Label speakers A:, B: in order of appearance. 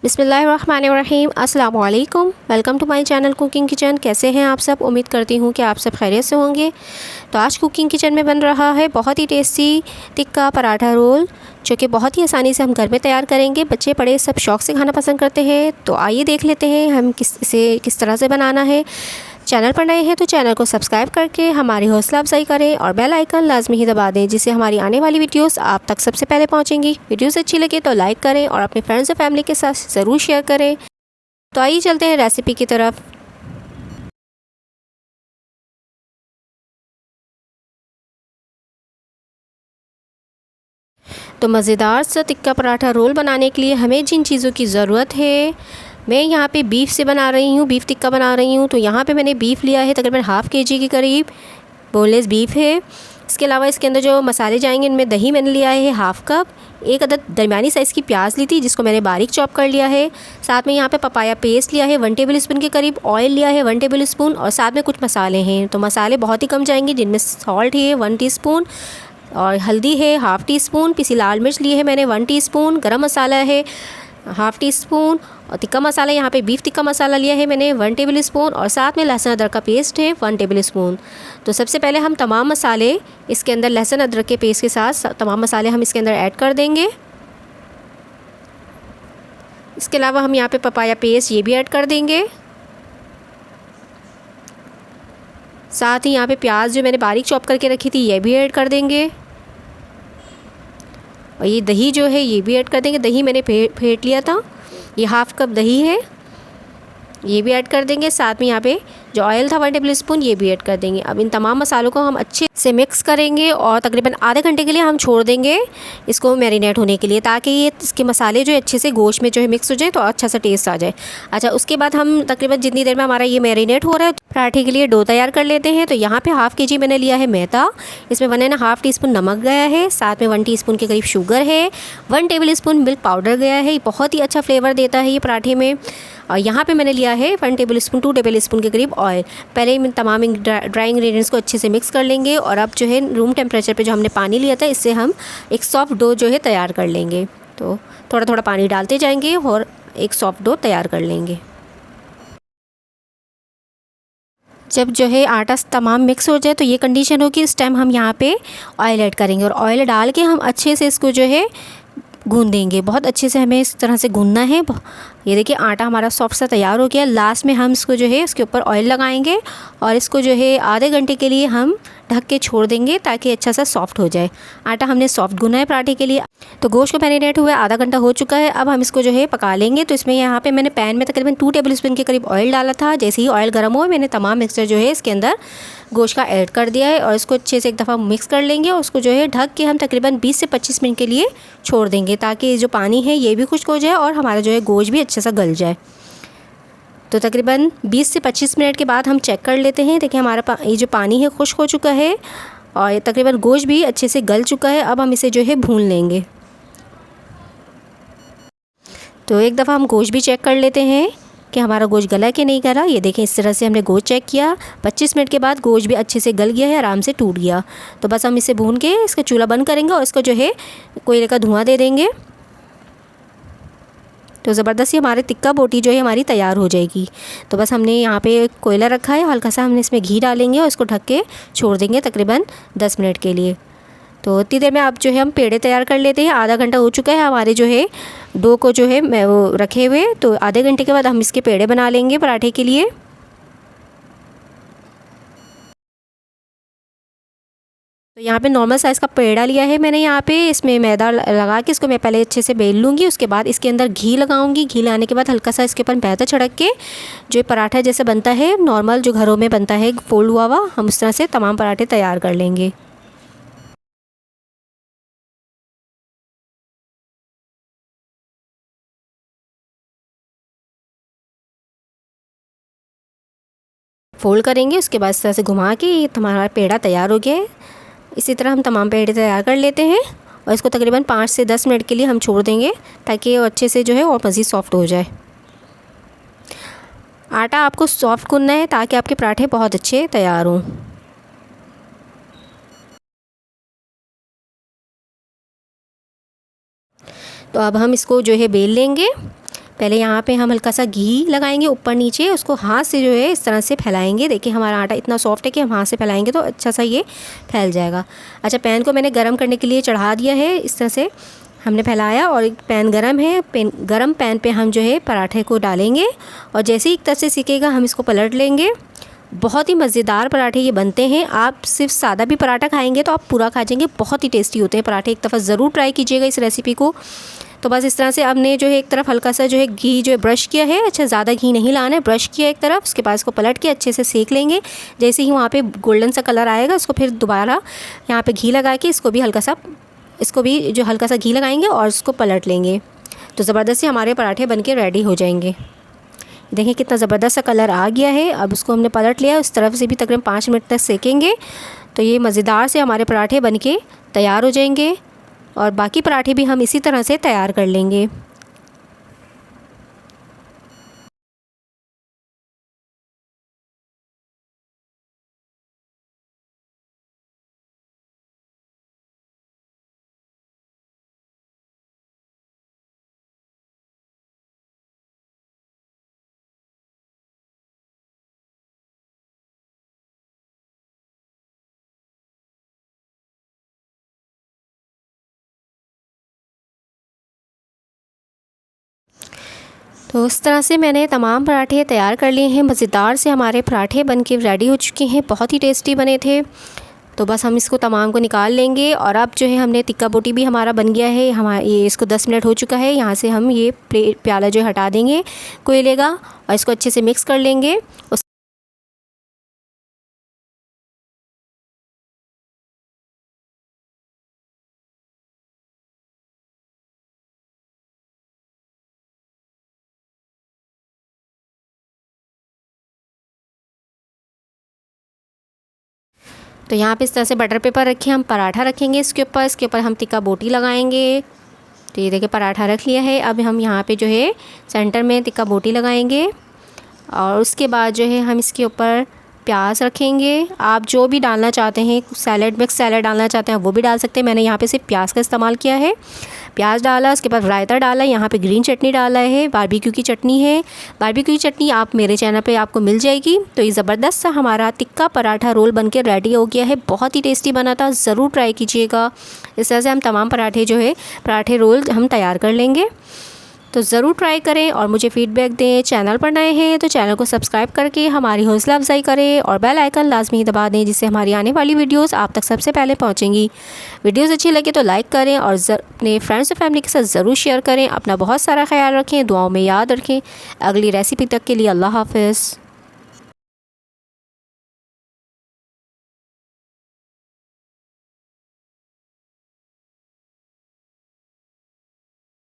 A: बिस्मिल्लाहिर्रहमानिर्रहीम अस्सलाम वालेकुम। Welcome to my channel cooking kitchen. कैसे हैं आप सब? उम्मीद करती हूँ कि आप सब खैरियत से होंगे। तो आज कुकिंग किचन में बन रहा है बहुत ही टेस्टी टिक्का पराठा रोल, जो कि बहुत ही आसानी से हम घर में तैयार करेंगे। बच्चे बड़े सब शौक़ से खाना पसंद करते हैं। तो आइए देख लेते हैं हम किस तरह से बनाना है। चैनल पर नए हैं तो चैनल को सब्सक्राइब करके हमारी हौसला अफजाई करें और बेल आइकन लाजमी ही दबा दें, जिससे हमारी आने वाली वीडियोस आप तक सबसे पहले पहुंचेंगी। वीडियोस अच्छी लगे तो लाइक करें और अपने फ्रेंड्स और फैमिली के साथ ज़रूर शेयर करें। तो आइए चलते हैं रेसिपी की तरफ। तो मज़ेदार सा टिक्का पराठा रोल बनाने के लिए हमें जिन चीज़ों की ज़रूरत है, मैं यहाँ पे बीफ से बना रही हूँ, बीफ टिक्का बना रही हूँ। तो यहाँ पे मैंने बीफ लिया है, तकरीबन हाफ़ केजी के करीब बोनलेस बीफ है। इसके अलावा इसके अंदर जो मसाले जाएंगे, इनमें दही मैंने लिया है हाफ़ कप, एक अदद दरमियानी साइज़ की प्याज ली थी जिसको मैंने बारीक चॉप कर लिया है। साथ में यहाँ पे पपाया पेस्ट लिया है 1 टेबल स्पून के करीब, ऑयल लिया है 1 टेबल स्पून, और साथ में कुछ मसाले हैं। तो मसाले बहुत ही कम जाएंगे, जिनमें सॉल्ट है 1 टीस्पून, और हल्दी है हाफ़ टी स्पून, पिसी लाल मिर्च ली है मैंने 1 टीस्पून, गरम मसाला है हाफ़ टी स्पून, और टिक्का मसाला यहाँ पे बीफ टिक्का मसाला लिया है मैंने 1 टेबल स्पून, और साथ में लहसुन अदरक का पेस्ट है 1 टेबल स्पून। तो सबसे पहले हम तमाम मसाले इसके अंदर लहसुन अदरक के पेस्ट के साथ तमाम मसाले हम इसके अंदर ऐड कर देंगे। इसके अलावा हम यहाँ पे पपाया पेस्ट ये भी ऐड कर देंगे। साथ ही यहाँ पे प्याज जो मैंने बारीक चॉप करके रखी थी ये भी ऐड कर देंगे, और ये दही जो है ये भी ऐड कर देंगे। दही मैंने फेंट लिया था, ये हाफ़ कप दही है, ये भी ऐड कर देंगे। साथ में यहाँ पे जो ऑयल था 1 टेबल स्पून ये भी ऐड कर देंगे। अब इन तमाम मसालों को हम अच्छे से मिक्स करेंगे और तकरीबन आधे घंटे के लिए हम छोड़ देंगे इसको मैरिनेट होने के लिए, ताकि ये इसके मसाले जो है अच्छे से गोश्त में जो है मिक्स हो जाए, तो अच्छा सा टेस्ट आ जाए। अच्छा, उसके बाद हम तकरीबन जितनी देर में हमारा ये मैरिनेट हो रहा है, पराठे के लिए डो तैयार कर लेते हैं। तो यहाँ पे हाफ़ केजी मैंने लिया है मैदा, इसमें 1.5 टीस्पून नमक गया है, साथ में 1 टीस्पून के करीब शुगर है, 1 टेबल स्पून मिल्क पाउडर गया है। ये बहुत ही अच्छा फ्लेवर देता है ये पराठे में। और यहाँ पे मैंने लिया है 1 टेबल स्पून 2 टेबल स्पून के करीब ऑयल। पहले ही तमाम ड्राई इंग्रेडिएंट्स को अच्छे से मिक्स कर लेंगे, और अब जो है रूम टेम्परेचर पे जो हमने पानी लिया था, इससे हम एक सॉफ्ट डो जो है तैयार कर लेंगे। तो थोड़ा थोड़ा पानी डालते जाएंगे और एक सॉफ्ट डो तैयार कर लेंगे। जब जो है आटा तमाम मिक्स हो जाए तो ये कंडीशन होगी, इस टाइम हम यहाँ पे ऑयल ऐड करेंगे, और ऑयल डाल के हम अच्छे से इसको जो है गूंदेंगे। बहुत अच्छे से हमें इस तरह से गूंदना है। ये देखिए आटा हमारा सॉफ्ट सा तैयार हो गया। लास्ट में हम इसको जो है इसके ऊपर ऑयल लगाएंगे, और इसको जो है आधे घंटे के लिए हम ढक के छोड़ देंगे, ताकि अच्छा सा सॉफ्ट हो जाए। आटा हमने सॉफ्ट गूंदा है पराठे के लिए। तो गोश्त को मैरिनेट हुआ आधा घंटा हो चुका है। अब हम इसको जो है पका लेंगे। तो इसमें यहाँ पे मैंने पैन में तकरीबन 2 टेबल स्पून के करीब ऑयल डाला था। जैसे ही ऑयल गर्म हो, मैंने तमाम मिक्सचर जो है इसके अंदर गोश्त का ऐड कर दिया है, और इसको अच्छे से एक दफ़ा मिक्स कर लेंगे, और उसको जो है ढक के हम तकरीबन 20 से 25 मिनट के लिए छोड़ देंगे, ताकि जो पानी है ये भी खुश्क हो जाए और हमारा जो है गोश्त भी अच्छे से गल जाए। तो तकरीबन 20 से 25 मिनट के बाद हम चेक कर लेते हैं। देखिए हमारा ये जो पानी है खुश्क हो चुका है, और तकरीबन गोश्त भी अच्छे से गल चुका है। अब हम इसे जो है भून लेंगे। तो एक दफ़ा हम गोश्त भी चेक कर लेते हैं कि हमारा गोश्त गला कि नहीं गला। ये देखें इस तरह से हमने गोश्त चेक किया। 25 मिनट के बाद गोश्त भी अच्छे से गल गया है, आराम से टूट गया। तो बस हम इसे भून के इसका चूल्हा बंद करेंगे, और इसको जो है कोयले का धुआं दे देंगे। तो ज़बरदस्ती हमारे टिक्का बोटी जो है हमारी तैयार हो जाएगी। तो बस हमने यहाँ पे कोयला रखा है, हल्का सा हमने इसमें घी डालेंगे और इसको ढक के छोड़ देंगे तकरीबन 10 मिनट के लिए। तो इतनी देर में आप जो है हम पेड़े तैयार कर लेते हैं। आधा घंटा हो चुका है हमारे जो है डो को जो है मैं वो रखे हुए। तो आधे घंटे के बाद हम इसके पेड़े बना लेंगे पराठे के लिए। तो यहाँ पे नॉर्मल साइज़ का पेड़ा लिया है मैंने। यहाँ पे इसमें मैदा लगा के इसको मैं पहले अच्छे से बेल लूँगी। उसके बाद इसके अंदर घी लगाऊंगी। घी लगाने के बाद हल्का सा इसके ऊपर मैदा छिड़क के जो पराठा जैसे बनता है नॉर्मल जो घरों में बनता है फोल्ड हुआ हुआ, हम उस तरह से तमाम पराठे तैयार कर लेंगे। फोल्ड करेंगे, उसके बाद इस तरह से घुमा के हमारा पेड़ा तैयार हो गया है। इसी तरह हम तमाम पेड़े तैयार कर लेते हैं, और इसको तकरीबन 5 से 10 मिनट के लिए हम छोड़ देंगे, ताकि वो अच्छे से जो है और मज़ीद सॉफ्ट हो जाए। आटा आपको सॉफ्ट गूंदना है, ताकि आपके पराठे बहुत अच्छे तैयार हों। तो अब हम इसको जो है बेल लेंगे। पहले यहाँ पे हम हल्का सा घी लगाएंगे ऊपर नीचे, उसको हाथ से जो है इस तरह से फैलाएंगे। देखिए हमारा आटा इतना सॉफ्ट है कि हम हाथ से फैलाएंगे तो अच्छा सा ये फैल जाएगा। अच्छा, पैन को मैंने गर्म करने के लिए चढ़ा दिया है। इस तरह से हमने फैलाया और एक पैन गरम है। गरम पैन पे हम जो है पराठे को डालेंगे और जैसे ही एक तरफ से सिकेगा हम इसको पलट लेंगे। बहुत ही मज़ेदार पराठे ये बनते हैं। आप सिर्फ सादा भी पराठा खाएंगे तो आप पूरा खा जाएंगे। बहुत ही टेस्टी होते हैं पराठे। एक दफ़ा ज़रूर ट्राई कीजिएगा इस रेसिपी को। तो बस इस तरह से हमने जो है एक तरफ हल्का सा जो है घी जो है ब्रश किया है। अच्छा, ज़्यादा घी नहीं लाना है, ब्रश किया एक तरफ, उसके बाद इसको पलट के अच्छे से सेक लेंगे। जैसे ही वहाँ पे गोल्डन सा कलर आएगा उसको फिर दोबारा यहाँ पे घी लगा के इसको भी हल्का सा घी लगाएंगे और इसको पलट लेंगे। तो ज़बरदस्त से हमारे पराठे बन के रेडी हो जाएंगे। देखिए कितना ज़बरदस्त सा कलर आ गया है। अब उसको हमने पलट लिया, उस तरफ से भी तकरीबन 5 मिनट तक सेकेंगे तो ये मज़ेदार से हमारे पराठे बन के तैयार हो जाएंगे। और बाकी पराठे भी हम इसी तरह से तैयार कर लेंगे। तो इस तरह से मैंने तमाम पराठे तैयार कर लिए हैं। मज़ेदार से हमारे पराठे बन के रेडी हो चुके हैं। बहुत ही टेस्टी बने थे। तो बस हम इसको तमाम को निकाल लेंगे। और अब जो है हमने टिक्का बोटी भी हमारा बन गया है। ये इसको 10 मिनट हो चुका है। यहाँ से हम ये प्याला जो हटा देंगे कोयले का और इसको अच्छे से मिक्स कर लेंगे। तो यहाँ पे इस तरह से बटर पेपर रखे हम पराठा रखेंगे इसके ऊपर हम टिक्का बोटी लगाएंगे। तो ये देखिए पराठा रख लिया है। अब हम यहाँ पे जो है सेंटर में टिक्का बोटी लगाएंगे और उसके बाद जो है हम इसके ऊपर प्याज रखेंगे। आप जो भी डालना चाहते हैं, सैलेड मिक्स सैलेड डालना चाहते हैं वो भी डाल सकते हैं। मैंने यहाँ पे सिर्फ प्याज का इस्तेमाल किया है। प्याज डाला, उसके बाद रायता डाला, यहाँ पे ग्रीन चटनी डाला है, बारबेक्यू की चटनी है। बारबेक्यू की चटनी आप मेरे चैनल पे आपको मिल जाएगी। तो ये ज़बरदस्त सा हमारा टिक्का पराठा रोल बन के रेडी हो गया है। बहुत ही टेस्टी बना था, ज़रूर ट्राई कीजिएगा। इस तरह से हम तमाम पराठे रोल हम तैयार कर लेंगे। तो ज़रूर ट्राई करें और मुझे फ़ीडबैक दें। चैनल पर नए हैं तो चैनल को सब्सक्राइब करके हमारी हौसला अफजाई करें और बेल आइकन लाजमी दबा दें, जिससे हमारी आने वाली वीडियोस आप तक सबसे पहले पहुंचेंगी। वीडियोस अच्छी लगे तो लाइक करें और अपने फ्रेंड्स और फैमिली के साथ ज़रूर शेयर करें। अपना बहुत सारा ख्याल रखें, दुआओं में याद रखें। अगली रेसिपी तक के लिए अल्लाह हाफ़िज़।